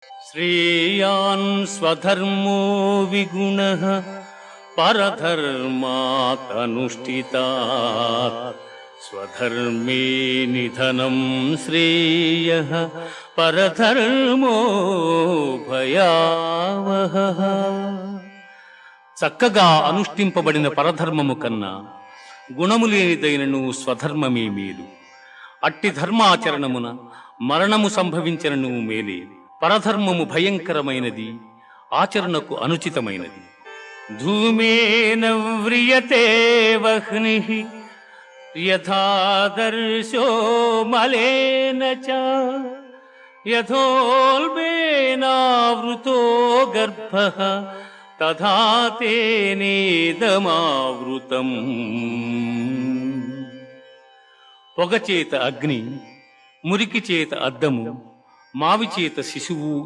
శ్రేయాన్ స్వధర్మో విగుణః పరధర్మాత్ అనుష్ఠితాత్ స్వధర్మే నిధనం శ్రేయః పరధర్మో భయావహః. చక్కగా అనుష్ఠింపబడిన పరధర్మము కన్నా గుణము లేనిదైనను స్వధర్మమే మేలు. అట్టి ధర్మాచరణమున మరణము సంభవించనను మేలే. పరధర్మము భయంకరమైనది, ఆచరణకు అనుచితమైనది. ధూమేన వ్రియతే వహ్నిః యథాదర్శో మలేన చ యథోల్బేనావృతో గర్భః తథా తేనేదమావృతం. పొగచేత అగ్ని, మురికి చేత అద్దము, మావి చేత శిశువు